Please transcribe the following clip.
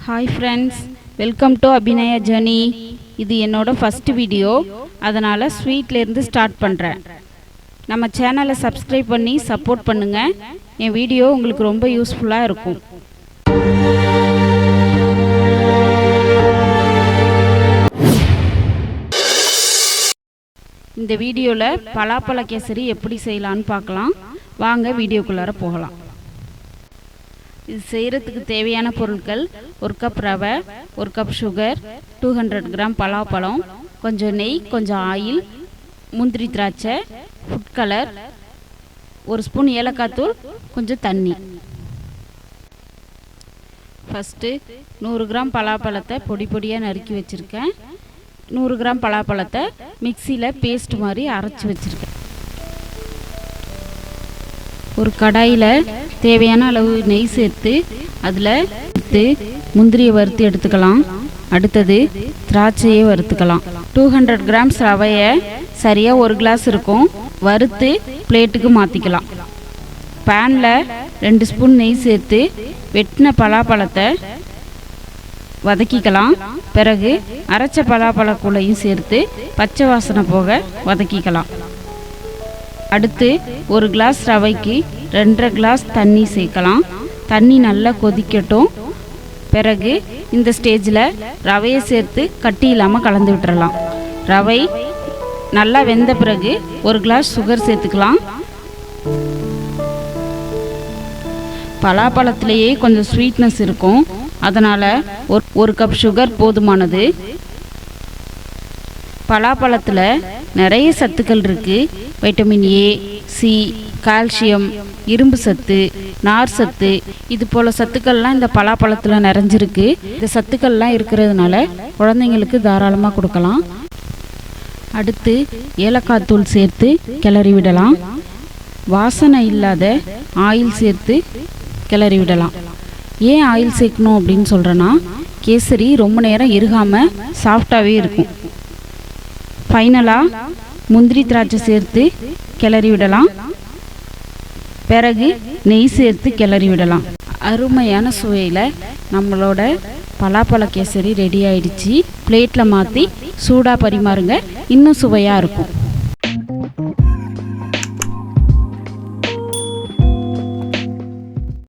Hi friends, welcome to Abhinaya Journey. இது என்னோட first video, அதனால ஸ்வீட்ல இருந்து ஸ்டார்ட் பண்றேன். நம்ம சேனலை சப்ஸ்கிரைப் பண்ணி சப்போர்ட் பண்ணுங்க. என் வீடியோ உங்களுக்கு ரொம்ப யூஸ்ஃபுல்லா இருக்கும். இந்த வீடியோல பலாப்பழ கேசரி எப்படி செய்யலாம்னு பார்க்கலாம். வாங்க வீடியோக்குள்ளார போகலாம். இது செய்கிறதுக்கு தேவையான பொருட்கள்: ஒரு கப் ரவை, ஒரு கப் சுகர், 200 கிராம் பலாப்பழம், கொஞ்சம் நெய், கொஞ்சம் ஆயில், முந்திரி திராட்சை, ஃபுட் கலர், ஒரு ஸ்பூன் ஏலக்காய் தூள், கொஞ்சம் தண்ணி. ஃபஸ்ட்டு 100 கிராம் பலாப்பழத்தை பொடி பொடியாக நறுக்கி வச்சுருக்கேன். 100 கிராம் பலாப்பழத்தை மிக்சியில் பேஸ்ட் மாதிரி அரைச்சி வச்சுருக்கேன். ஒரு கடாயில் தேவையான அளவு நெய் சேர்த்து அதில் முந்திரியை வறுத்து எடுத்துக்கலாம். அடுத்தது திராட்சையை வறுத்துக்கலாம். 200 கிராம்ஸ் ரவையை சரியாக 1 கிளாஸ் இருக்கும் வறுத்து பிளேட்டுக்கு மாற்றிக்கலாம். பேனில் 2 ஸ்பூன் நெய் சேர்த்து வெட்டின பலாப்பழத்தை வதக்கிக்கலாம். பிறகு அரைச்ச பலாப்பழக்கூளையும் சேர்த்து பச்சை வாசனை போக வதக்கிக்கலாம். அடுத்து 1 கிளாஸ் ரவைக்கு 2.5 கிளாஸ் தண்ணி சேர்க்கலாம். தண்ணி நல்லா கொதிக்கட்டும். பிறகு இந்த ஸ்டேஜில் ரவையை சேர்த்து கட்டி இல்லாமல் கலந்து விட்டுறலாம். ரவை நல்லா வெந்த பிறகு 1 கிளாஸ் சுகர் சேர்த்துக்கலாம். பலாப்பழத்திலேயே கொஞ்சம் ஸ்வீட்னஸ் இருக்கும், அதனால் ஒரு கப் சுகர் போதுமானது. பலாப்பழத்தில் நிறைய சத்துக்கள் இருக்குது. வைட்டமின் ஏ, சி, கால்சியம், இரும்பு சத்து, நார் சத்து, இது போல் சத்துக்கள்லாம் இந்த பலாப்பழத்தில் நிறைஞ்சிருக்கு. இந்த சத்துக்கள்லாம் இருக்கிறதுனால குழந்தைங்களுக்கு தாராளமாக கொடுக்கலாம். அடுத்து ஏலக்காய் தூள் சேர்த்து கிளறி விடலாம். வாசனை இல்லாத ஆயில் சேர்த்து கிளறி விடலாம். ஏன் ஆயில் சேர்க்கணும் அப்படின்னு சொல்கிறேன்னா, கேசரி ரொம்ப நேரம் இறுகாமல் சாஃப்டாகவே இருக்கும். ஃபைனலாக முந்திரி திராட்சை சேர்த்து கிளறி விடலாம். பிறகு நெய் சேர்த்து கிளறி விடலாம். அருமையான சுவையில் நம்மளோட பலாப்பழ கேசரி ரெடி ஆயிடுச்சு. பிளேட்டில் மாற்றி சூடாக பரிமாறுங்க, இன்னும் சுவையாக இருக்கும்.